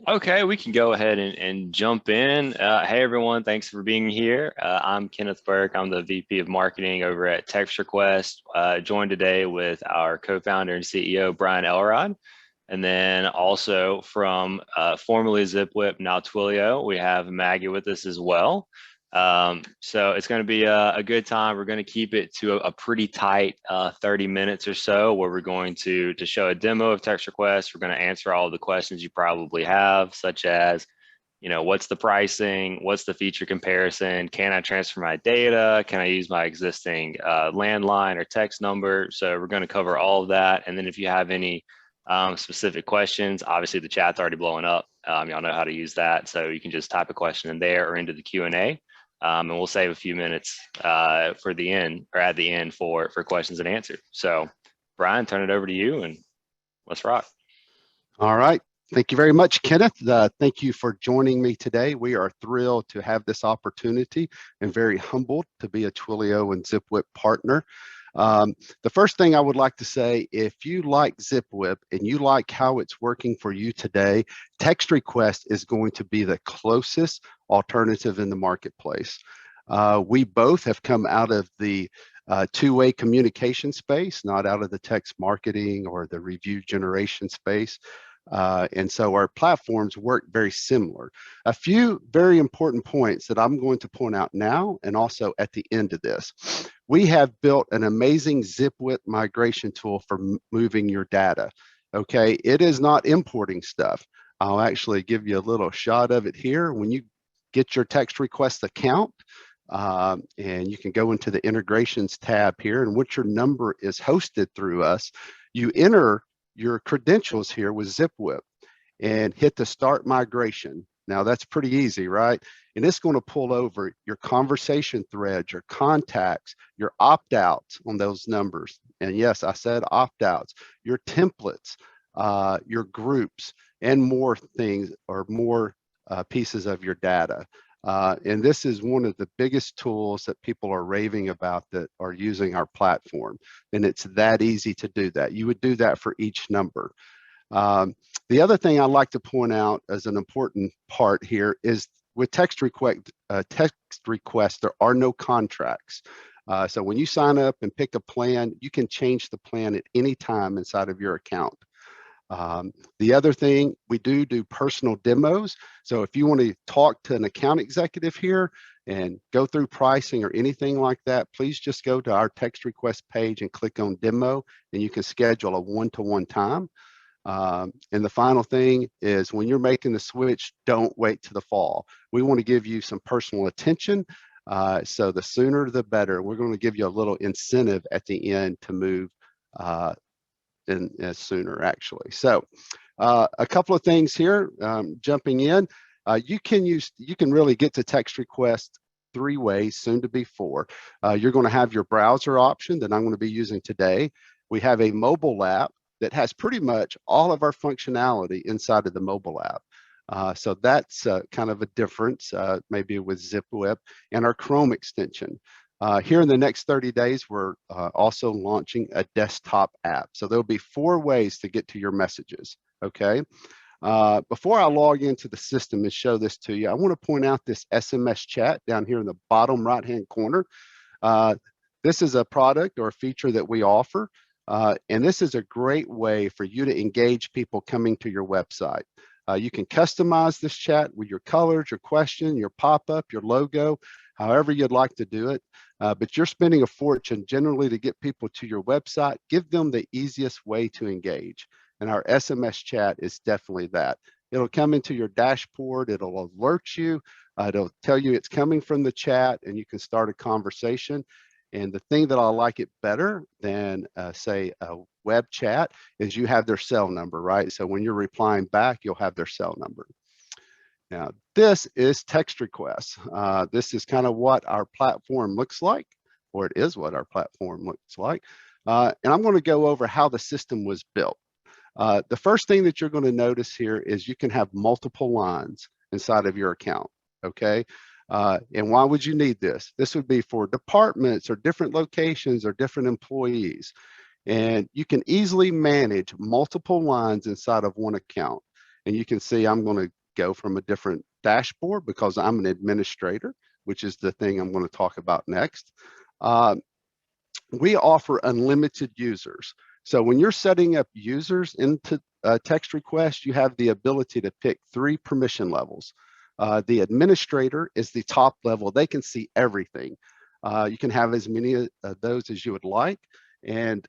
Okay, we can go ahead and jump in. Hey everyone, thanks for being here. I'm Kenneth Burke. I'm the VP of Marketing over at Text Request. Joined today with our co-founder and CEO, Brian Elrod. And then also from formerly Zipwhip, now Twilio, we have Maggie with us as well. So it's going to be a good time. We're going to keep it to a pretty tight 30 minutes or so, where we're going to show a demo of Text Request. We're going to answer all of the questions you probably have, such as, what's the pricing? What's the feature comparison? Can I transfer my data? Can I use my existing landline or text number? So we're going to cover all of that. And then if you have any specific questions, obviously the chat's already blowing up. Y'all know how to use that. So you can just type a question in there or into the Q&A. And we'll save a few minutes for the end or at the end for questions and answers. So Brian, turn it over to you and let's rock. All right. Thank you very much, Kenneth. Thank you for joining me today. We are thrilled to have this opportunity and very humbled to be a Twilio and Zipwhip partner. The first thing I would like to say, if you like Zipwhip and you like how it's working for you today, Text Request is going to be the closest alternative in the marketplace. We both have come out of the two-way communication space, not out of the text marketing or the review generation space. And so our platforms work very similar. A few very important points that I'm going to point out now and also at the end of this. We have built an amazing Zipwhip migration tool for moving your data. Okay, it is not importing stuff. I'll actually give you a little shot of it here. When you get your Text Request account, and you can go into the integrations tab here, and once your number is hosted through us, you enter your credentials here with Zipwhip and hit the start migration. Now that's pretty easy, right? And it's going to pull over your conversation threads, your contacts, your opt-outs on those numbers. And yes, I said opt-outs, your templates, your groups, and more things or more pieces of your data. And this is one of the biggest tools that people are raving about that are using our platform. And it's that easy to do that. You would do that for each number. The other thing I like to point out as an important part here is with text request, there are no contracts. So when you sign up and pick a plan, you can change the plan at any time inside of your account. The other thing, we do personal demos. So if you want to talk to an account executive here and go through pricing or anything like that, please just go to our text request page and click on demo, and you can schedule a one-to-one time. And the final thing is when you're making the switch, don't wait to the fall. We want to give you some personal attention. So the sooner the better. We're going to give you a little incentive at the end to move sooner, actually. So a couple of things here, jumping in. You can really get to Text Request 3 ways, soon to be 4. You're going to have your browser option that I'm going to be using today. We have a mobile app that has pretty much all of our functionality inside of the mobile app. So that's kind of a difference, maybe with Zipwhip, and our Chrome extension. Here in the next 30 days, we're also launching a desktop app. So there'll be 4 ways to get to your messages, okay? Before I log into the system and show this to you, I want to point out this SMS chat down here in the bottom right-hand corner. This is a product or a feature that we offer. And this is a great way for you to engage people coming to your website. You can customize this chat with your colors, your question, your pop-up, your logo, however you'd like to do it. But you're spending a fortune generally to get people to your website. Give them the easiest way to engage. And our SMS chat is definitely that. It'll come into your dashboard. It'll alert you. It'll tell you it's coming from the chat, and you can start a conversation. And the thing that I like it better than, say, a web chat is you have their cell number, right? So when you're replying back, you'll have their cell number. Now, this is Text Request. This is kind of what our platform looks like, or it is what our platform looks like. And I'm going to go over how the system was built. The first thing that you're going to notice here is you can have multiple lines inside of your account, okay? And why would you need this? This would be for departments or different locations or different employees. And you can easily manage multiple lines inside of one account. And you can see I'm going to go from a different dashboard because I'm an administrator, which is the thing I'm going to talk about next. We offer unlimited users. So when you're setting up users into text requests, you have the ability to pick 3 permission levels. The administrator is the top level. They can see everything. You can have as many of those as you would like, and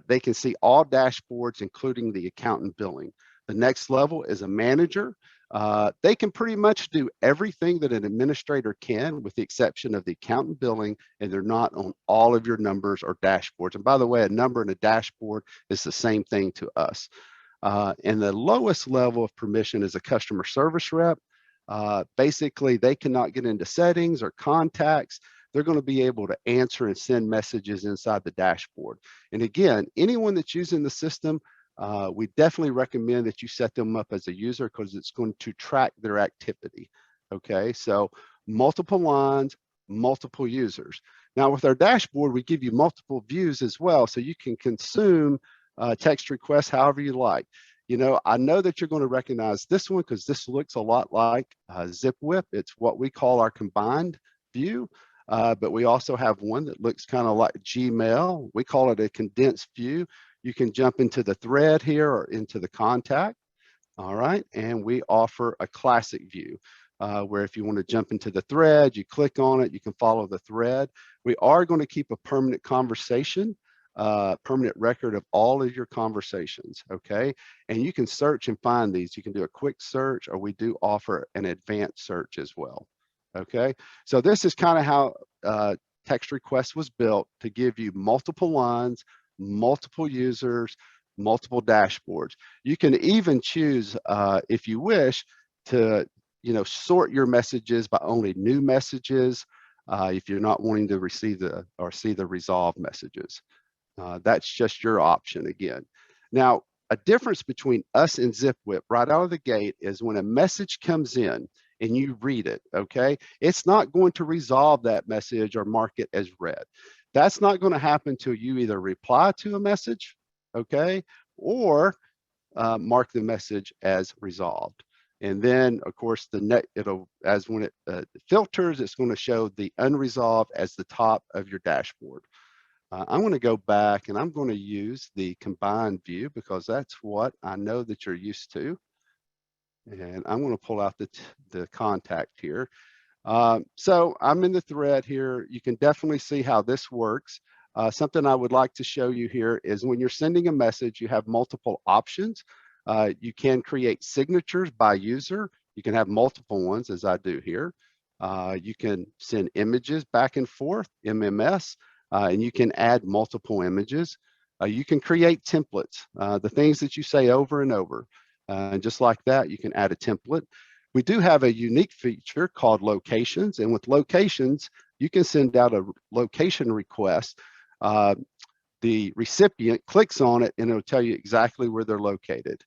they can see all dashboards, including the account and billing. The next level is a manager. They can pretty much do everything that an administrator can, with the exception of the account and billing, and they're not on all of your numbers or dashboards. And by the way, a number and a dashboard is the same thing to us. And the lowest level of permission is a customer service rep. Basically, they cannot get into settings or contacts. They're going to be able to answer and send messages inside the dashboard. And again, anyone that's using the system, we definitely recommend that you set them up as a user, because it's going to track their activity. Okay, so multiple lines, multiple users. Now with our dashboard, we give you multiple views as well, so you can consume text requests however you like. You know, I know that you're going to recognize this one because this looks a lot like Zipwhip. It's what we call our combined view, but we also have one that looks kind of like Gmail. We call it a condensed view. You can jump into the thread here or into the contact. All right, and we offer a classic view where if you want to jump into the thread, you click on it, you can follow the thread. We are going to keep a permanent conversation, permanent record of all of your conversations, okay? And you can search and find these. You can do a quick search, or we do offer an advanced search as well, okay? So this is kind of how text request was built, to give you multiple lines, multiple users, multiple dashboards. You can even choose, if you wish, to sort your messages by only new messages, if you're not wanting to receive or see the resolved messages. That's just your option again. Now, a difference between us and Zipwhip right out of the gate is when a message comes in and you read it, okay, it's not going to resolve that message or mark it as read. That's not going to happen until you either reply to a message, okay, or mark the message as resolved. And then, of course, as when it filters, it's going to show the unresolved as the top of your dashboard. I'm going to go back and I'm going to use the combined view because that's what I know that you're used to. And I'm going to pull out the contact here. So I'm in the thread here. You can definitely see how this works. Something I would like to show you here is when you're sending a message, you have multiple options. You can create signatures by user. You can have multiple ones, as I do here. You can send images back and forth, MMS, and you can add multiple images. You can create templates, the things that you say over and over. And just like that, you can add a template. We do have a unique feature called locations, and with locations, you can send out a location request. The recipient clicks on it and it'll tell you exactly where they're located,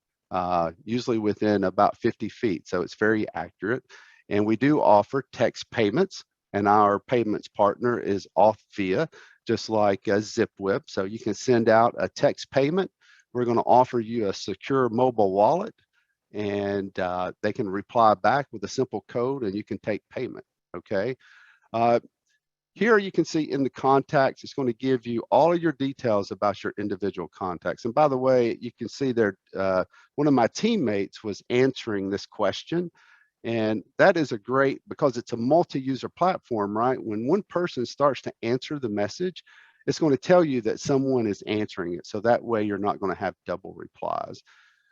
usually within about 50 feet. So it's very accurate. And we do offer text payments, and our payments partner is Auth, just like Zipwhip. So you can send out a text payment. We're going to offer you a secure mobile wallet, and they can reply back with a simple code and you can take payment, okay? Here you can see in the contacts, it's going to give you all of your details about your individual contacts. And by the way, you can see there, one of my teammates was answering this question. And that is a great, because it's a multi-user platform, right? When one person starts to answer the message, it's going to tell you that someone is answering it. So that way you're not going to have double replies.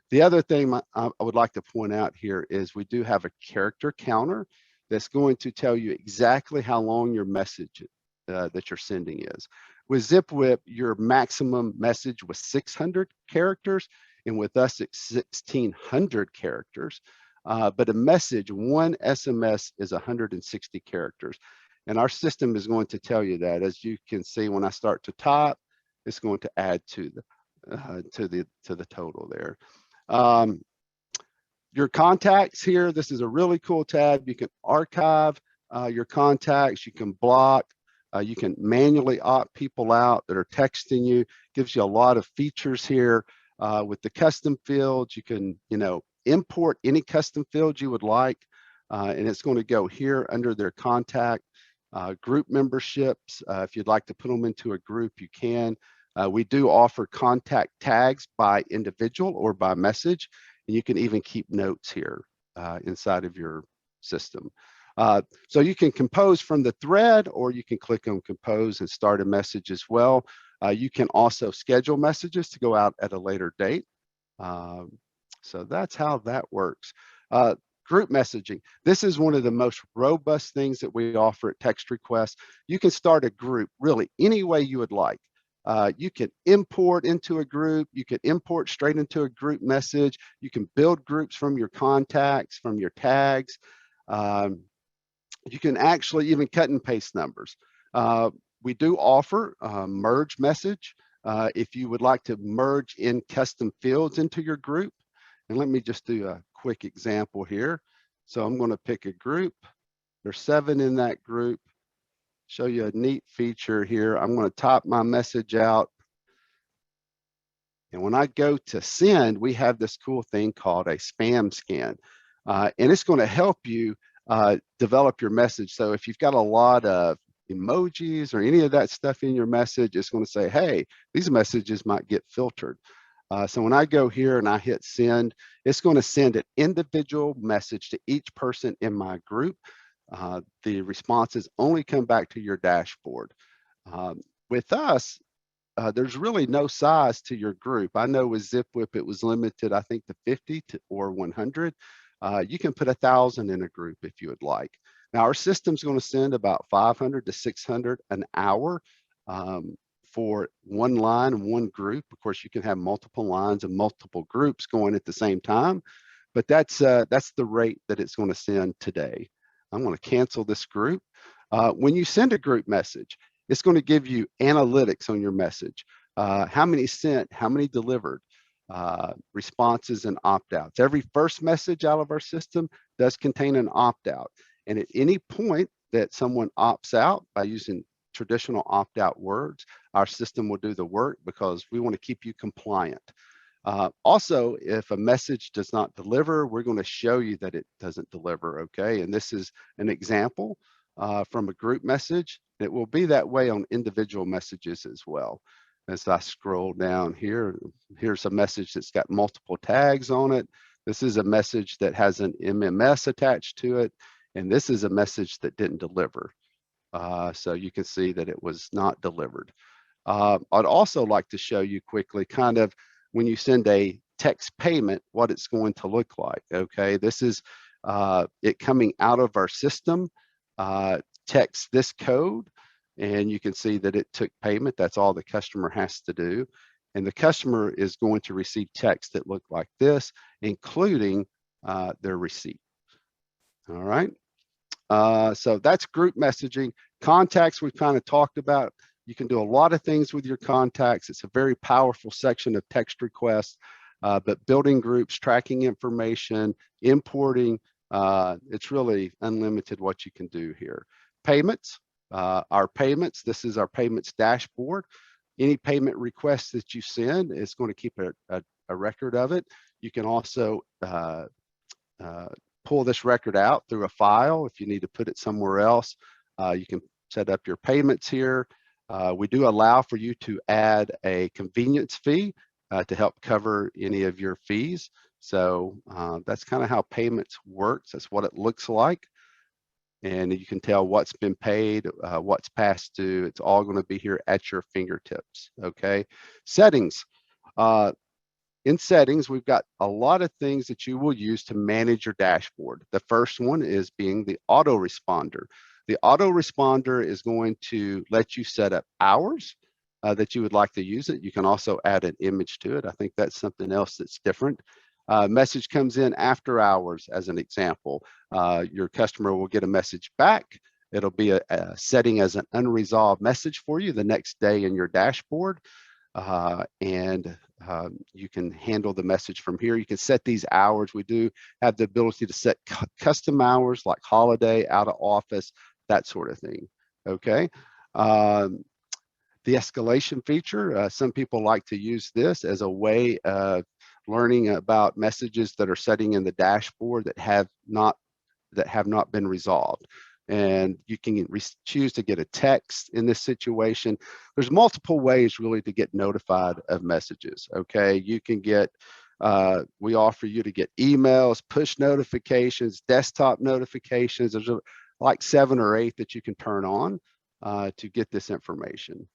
The other thing I would like to point out here is we do have a character counter that's going to tell you exactly how long your message that you're sending is. With Zipwhip, your maximum message was 600 characters, and with us, it's 1,600 characters. But a message, one SMS is 160 characters. And our system is going to tell you that. As you can see, when I start to type, it's going to add to the total there. Your contacts here, this is a really cool tab. You can archive your contacts, you can block, you can manually opt people out that are texting you. Gives you a lot of features here. With the custom fields, you can, import any custom fields you would like, and it's going to go here under their contact. Group memberships, if you'd like to put them into a group, you can. We do offer contact tags by individual or by message, and you can even keep notes here inside of your system. So you can compose from the thread, or you can click on compose and start a message as well. You can also schedule messages to go out at a later date. So that's how that works. Group messaging. This is one of the most robust things that we offer at Text Request. You can start a group really any way you would like. You can import into a group. You can import straight into a group message. You can build groups from your contacts, from your tags. You can actually even cut and paste numbers. We do offer merge message if you would like to merge in custom fields into your group. And let me just do a quick example here. So I'm going to pick a group. There's 7 in that group. Show you a neat feature here. I'm going to type my message out. And when I go to send, we have this cool thing called a spam scan. And it's going to help you develop your message. So if you've got a lot of emojis or any of that stuff in your message, it's going to say, hey, these messages might get filtered. So when I go here and I hit send, it's going to send an individual message to each person in my group. The responses only come back to your dashboard. With us, there's really no size to your group. I know with Zipwhip, it was limited, I think, to 50 or 100. You can put 1,000 in a group if you would like. Now, our system's going to send about 500 to 600 an hour for one line and one group. Of course, you can have multiple lines and multiple groups going at the same time, but that's the rate that it's going to send today. I'm going to cancel this group. When you send a group message, it's going to give you analytics on your message. How many sent, how many delivered, responses and opt-outs. Every first message out of our system does contain an opt-out. And at any point that someone opts out by using traditional opt-out words, our system will do the work because we want to keep you compliant. Also, if a message does not deliver, we're going to show you that it doesn't deliver, okay? And this is an example from a group message. It will be that way on individual messages as well. As I scroll down here, here's a message that's got multiple tags on it. This is a message that has an MMS attached to it. And this is a message that didn't deliver. So you can see that it was not delivered. I'd also like to show you quickly kind of when you send a text payment, what it's going to look like, okay? This is it coming out of our system, text this code, and you can see that it took payment. That's all the customer has to do. And the customer is going to receive text that look like this, including their receipt. All right. So that's group messaging. Contacts we've kind of talked about. You can do a lot of things with your contacts. It's a very powerful section of text requests, but building groups, tracking information, importing, it's really unlimited what you can do here. Payments, our payments, this is our payments dashboard. Any payment requests that you send, it's going to keep a record of it. You can also pull this record out through a file if you need to put it somewhere else. You can set up your payments here. We do allow for you to add a convenience fee to help cover any of your fees. So that's kind of how payments works. That's what it looks like. And you can tell what's been paid, what's past due. It's all going to be here at your fingertips, okay? Settings. In settings, we've got a lot of things that you will use to manage your dashboard. The first one is being the autoresponder. The autoresponder is going to let you set up hours that you would like to use it. You can also add an image to it. I think that's something else that's different. Message comes in after hours, as an example. Your customer will get a message back. It'll be a setting as an unresolved message for you the next day in your dashboard. You can handle the message from here. You can set these hours. We do have the ability to set custom hours like holiday, out of office, that sort of thing, okay? The escalation feature, some people like to use this as a way of learning about messages that are sitting in the dashboard that have not been resolved. And you can choose to get a text in this situation. There's multiple ways really to get notified of messages. Okay, you can get, we offer you to get emails, push notifications, desktop notifications. There's like 7 or 8 that you can turn on to get this information.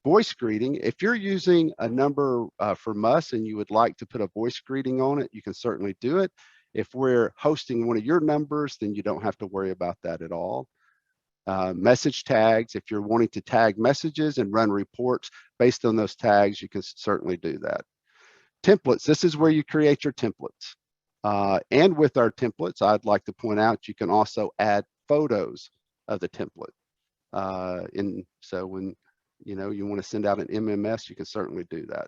Voice greeting, if you're using a number from us and you would like to put a voice greeting on it, you can certainly do it. If we're hosting one of your numbers, then you don't have to worry about that at all. Message tags, if you're wanting to tag messages and run reports based on those tags, you can certainly do that. Templates, this is where you create your templates. And with our templates, I'd like to point out, you can also add photos of the template. So when you want to send out an MMS, you can certainly do that.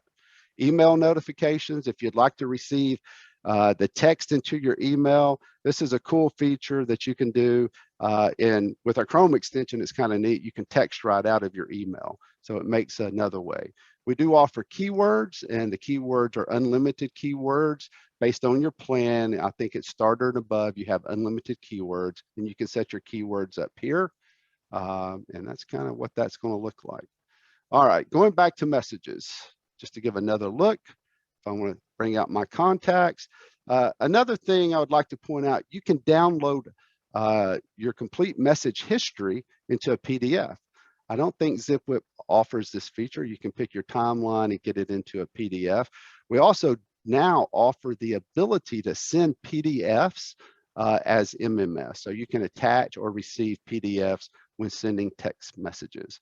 Email notifications, if you'd like to receive the text into your email, this is a cool feature that you can do. And with our Chrome extension, it's kind of neat. You can text right out of your email. So it makes another way. We do offer keywords, and the keywords are unlimited keywords based on your plan. I think it's starter and above, you have unlimited keywords, and you can set your keywords up here. And that's kind of what that's going to look like. All right, going back to messages, just to give another look. If I want to bring out my contacts. Another thing I would like to point out, you can download your complete message history into a PDF. I don't think Zipwhip offers this feature. You can pick your timeline and get it into a PDF. We also now offer the ability to send PDFs as MMS. So you can attach or receive PDFs when sending text messages.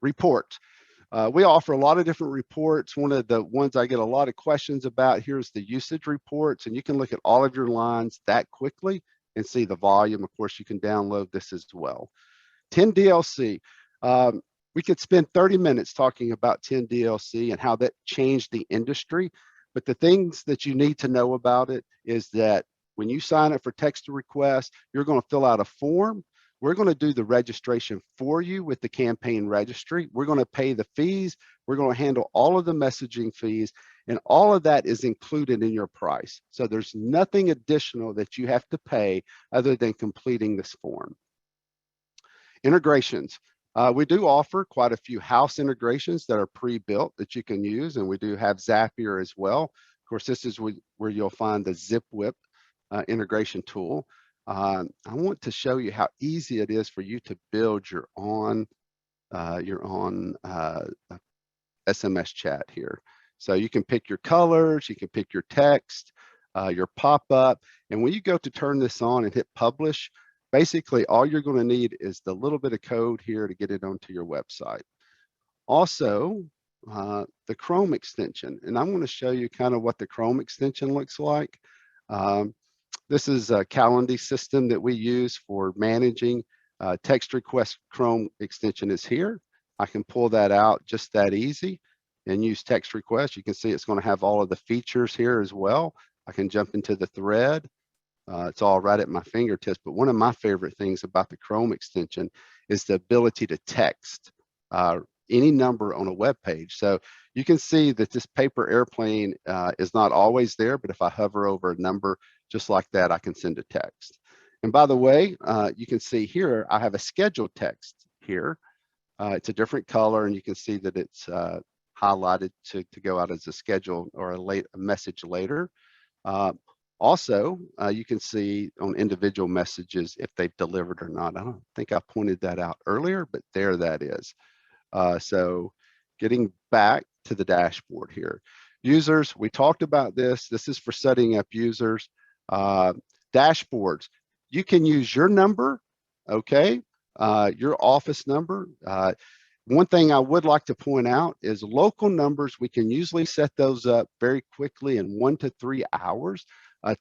Reports. We offer a lot of different reports. One of the ones I get a lot of questions about, here's the usage reports, and you can look at all of your lines that quickly and see the volume. Of course, you can download this as well. 10DLC. We could spend 30 minutes talking about 10DLC and how that changed the industry. But the things that you need to know about it is that when you sign up for text to request, you're going to fill out a form. We're going to do the registration for you with the campaign registry. We're going to pay the fees. We're going to handle all of the messaging fees, and all of that is included in your price. So there's nothing additional that you have to pay other than completing this form. Integrations. We do offer quite a few house integrations that are pre-built that you can use, and we do have Zapier as well. Of course, this is where you'll find the Zipwhip integration tool. I want to show you how easy it is for you to build your own SMS chat here. So you can pick your colors, you can pick your text, your pop-up, and when you go to turn this on and hit publish, basically all you're going to need is the little bit of code here to get it onto your website. Also, the Chrome extension, and I'm going to show you kind of what the Chrome extension looks like. This is a Calendly system that we use for managing text request. Chrome extension is here. I can pull that out just that easy and use text request. You can see it's going to have all of the features here as well. I can jump into the thread. It's all right at my fingertips. But one of my favorite things about the Chrome extension is the ability to text any number on a web page. So you can see that this paper airplane is not always there, but if I hover over a number just like that, I can send a text. And by the way, you can see here, I have a scheduled text here. It's a different color, and you can see that it's highlighted to go out as a schedule or a message later. Also, you can see on individual messages if they've delivered or not. I don't think I pointed that out earlier, but there that is. So getting back to the dashboard here. Users, we talked about this. This is for setting up users. Dashboards, you can use your number, okay, your office number. One thing I would like to point out is local numbers, we can usually set those up very quickly in 1 to 3 hours.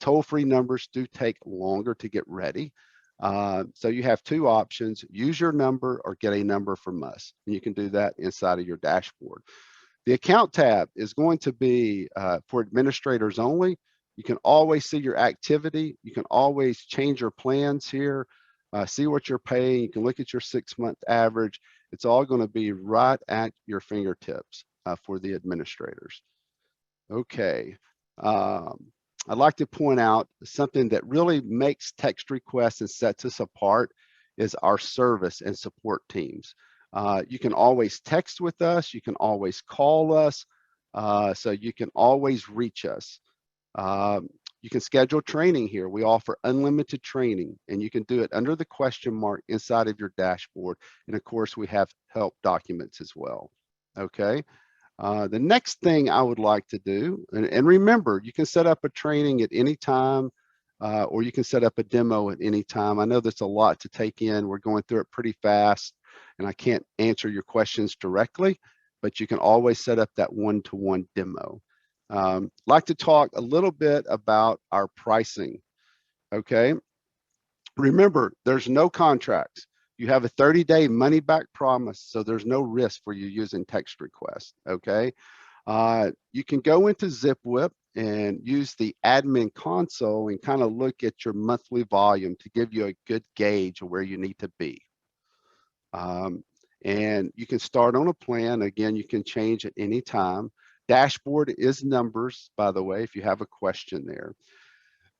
Toll-free numbers do take longer to get ready. So you have 2 options, use your number or get a number from us. And you can do that inside of your dashboard. The account tab is going to be for administrators only. You can always see your activity. You can always change your plans here, see what you're paying. You can look at your 6-month average. It's all going to be right at your fingertips for the administrators. Okay. I'd like to point out something that really makes text requests and sets us apart is our service and support teams. You can always text with us. You can always call us. So you can always reach us. You can schedule training here. We offer unlimited training, and you can do it under the question mark inside of your dashboard. And of course, we have help documents as well. Okay. The next thing I would like to do, and remember, you can set up a training at any time, or you can set up a demo at any time. I know there's a lot to take in. We're going through it pretty fast, and I can't answer your questions directly, but you can always set up that one-to-one demo. Like to talk a little bit about our pricing. Okay. Remember, there's no contracts. You have a 30-day money back promise, so there's no risk for you using text requests. Okay. You can go into Zipwhip and use the admin console and kind of look at your monthly volume to give you a good gauge of where you need to be. And you can start on a plan. Again, you can change at any time. Dashboard is numbers, by the way, if you have a question there.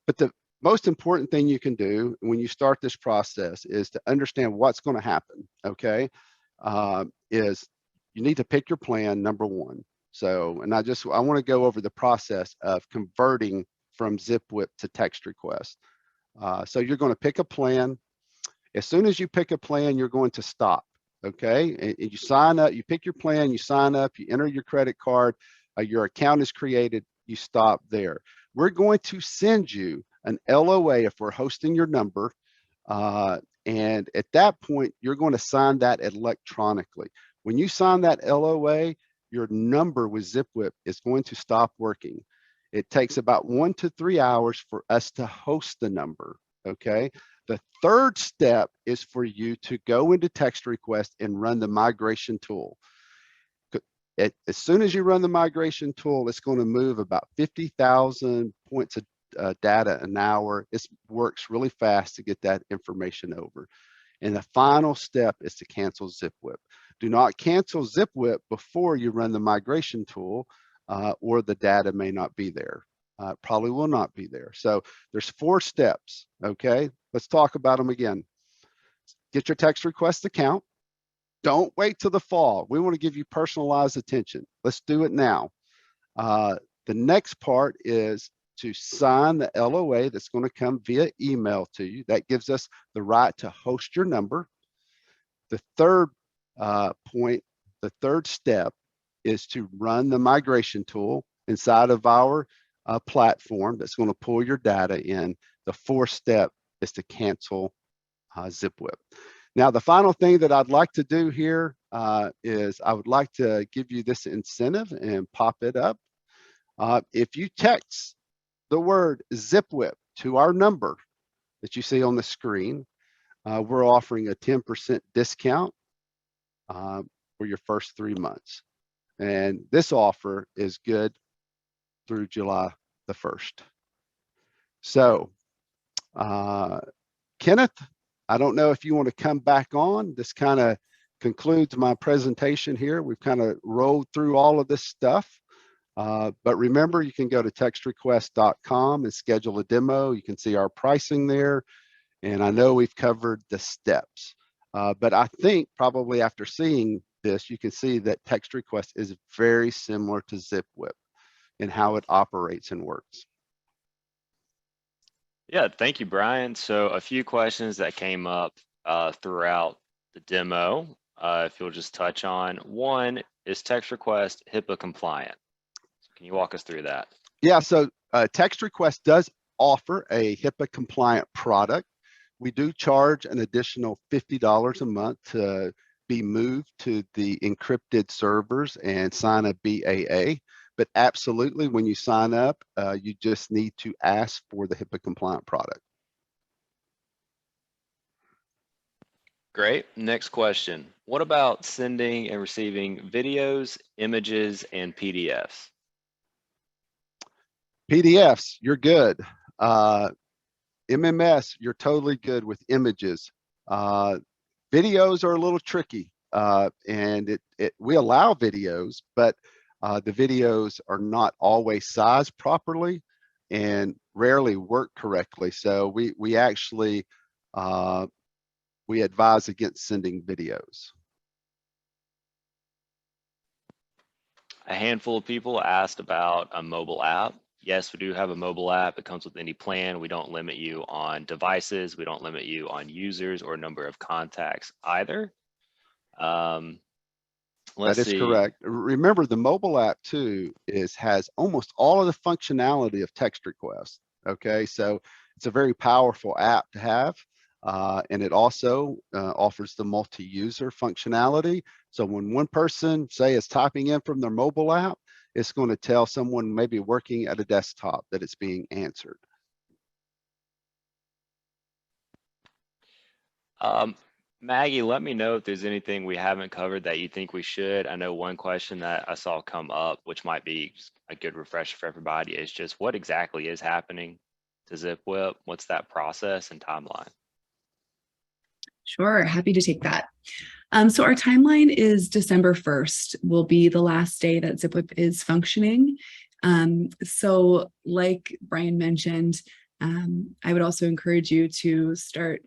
But the most important thing you can do when you start this process is to understand what's going to happen. Okay. Is you need to pick your plan, number one. So, and I want to go over the process of converting from Zipwhip to text request. So you're going to pick a plan. As soon as you pick a plan, you're going to stop. Okay. And you sign up, you pick your plan, you sign up, you enter your credit card, your account is created, you stop there. We're going to send you an LOA if we're hosting your number. And at that point, you're going to sign that electronically. When you sign that LOA, your number with Zipwhip is going to stop working. It takes about 1 to 3 hours for us to host the number. Okay. The third step is for you to go into text request and run the migration tool. As soon as you run the migration tool, it's going to move about 50,000 points of data an hour. It works really fast to get that information over. And the final step is to cancel Zipwhip. Do not cancel Zipwhip before you run the migration tool, or the data may not be there. Probably will not be there. So there's 4 steps. Okay, let's talk about them again. Get your text request account. Don't wait till the fall. We want to give you personalized attention. Let's do it now. The next part is to sign the LOA that's going to come via email to you. That gives us the right to host your number. The third point, the third step is to run the migration tool inside of our platform that's going to pull your data in. The fourth step is to cancel Zipwhip. Now, the final thing that I'd like to do here is I would like to give you this incentive and pop it up. If you text the word Zipwhip to our number that you see on the screen, we're offering a 10% discount for your first 3 months. And this offer is good through July the 1st. So, Kenneth, I don't know if you want to come back on. This kind of concludes my presentation here. We've kind of rolled through all of this stuff. But remember, you can go to textrequest.com and schedule a demo. You can see our pricing there. And I know we've covered the steps. But I think probably after seeing this, you can see that text request is very similar to Zipwhip in how it operates and works. Yeah, thank you, Brian. So a few questions that came up throughout the demo, if you'll just touch on. One, is text request HIPAA compliant? So can you walk us through that? Yeah, so text request does offer a HIPAA compliant product. We do charge an additional $50 a month to be moved to the encrypted servers and sign a BAA. But absolutely, when you sign up, you just need to ask for the HIPAA compliant product. Great. Next question. What about sending and receiving videos, images, and PDFs? PDFs, you're good. MMS, you're totally good with images. Videos are a little tricky, and we allow videos, but the videos are not always sized properly and rarely work correctly. So we actually we advise against sending videos. A handful of people asked about a mobile app. Yes, we do have a mobile app. It comes with any plan. We don't limit you on devices. We don't limit you on users or number of contacts either. Let's That is see. correct. Remember, the mobile app too has almost all of the functionality of text requests. Okay, so it's a very powerful app to have, and it also offers the multi-user functionality. So when one person, say, is typing in from their mobile app, it's going to tell someone maybe working at a desktop that it's being answered. Maggie, let me know if there's anything we haven't covered that you think we should. I know one question that I saw come up, which might be a good refresher for everybody, is just what exactly is happening to Zipwhip? What's that process and timeline? Sure, happy to take that. So our timeline is December 1st will be the last day that Zipwhip is functioning. So like Brian mentioned, I would also encourage you to start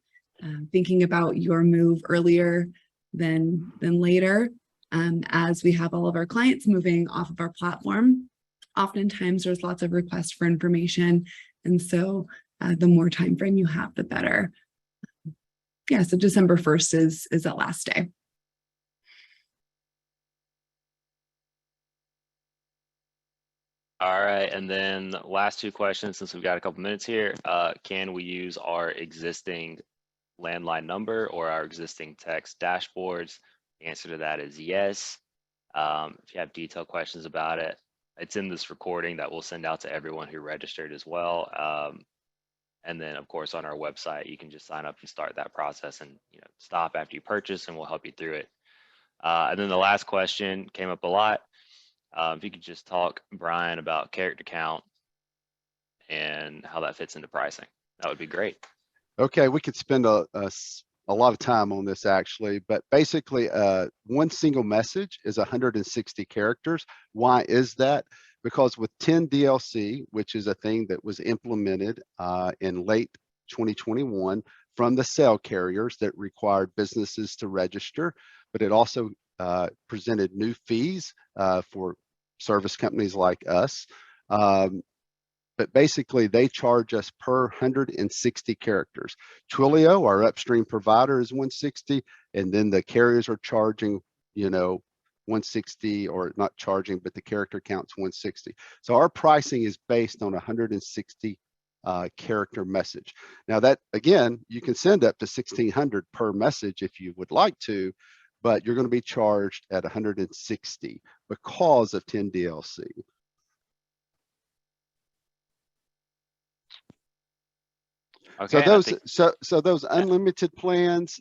thinking about your move earlier than later, as we have all of our clients moving off of our platform. Oftentimes there's lots of requests for information, and so the more time frame you have, the better. Yeah, so December 1st is that last day. All right, and then last two questions, since we've got a couple minutes here. Can we use our existing landline number or our existing text dashboards? The answer to that is yes. If you have detailed questions about it, it's in this recording that we'll send out to everyone who registered as well. And then, of course, on our website, you can just sign up and start that process, and stop after you purchase, and we'll help you through it. And then the last question came up a lot. If you could just talk, Brian, about character count and how that fits into pricing, that would be great. Okay, we could spend a lot of time on this actually, but basically one single message is 160 characters. Why is that? Because with 10 DLC, which is a thing that was implemented in late 2021 from the cell carriers that required businesses to register, but it also presented new fees for service companies like us. But basically they charge us per 160 characters. Twilio, our upstream provider, is 160, and then the carriers are charging, 160, or not charging, but the character count's 160. So our pricing is based on 160 character message. Now that, again, you can send up to 1,600 per message if you would like to, but you're going to be charged at 160 because of 10 DLC. Okay, so those unlimited plans,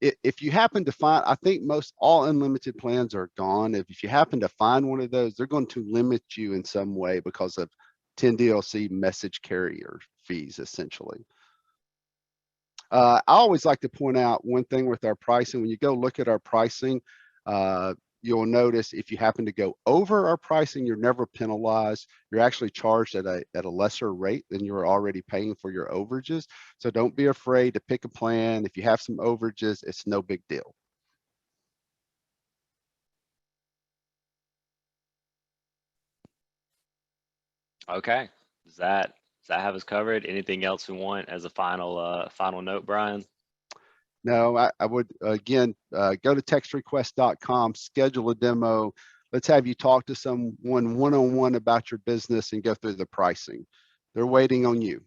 if you happen to find, I think most all unlimited plans are gone. If you happen to find one of those, they're going to limit you in some way because of 10 DLC message carrier fees, essentially. I always like to point out one thing with our pricing. When you go look at our pricing, you'll notice if you happen to go over our pricing, you're never penalized. You're actually charged at a lesser rate than you're already paying for your overages. So don't be afraid to pick a plan. If you have some overages, it's no big deal. Okay, does that have us covered? Anything else we want as a final note, Brian? No, I would, again, go to textrequest.com, schedule a demo. Let's have you talk to someone one-on-one about your business and go through the pricing. They're waiting on you.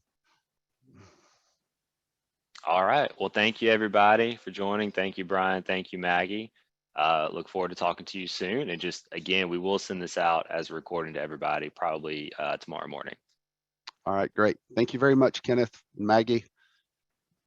All right. Well, thank you, everybody, for joining. Thank you, Brian. Thank you, Maggie. Look forward to talking to you soon. And just, again, we will send this out as a recording to everybody probably tomorrow morning. All right, great. Thank you very much, Kenneth and Maggie.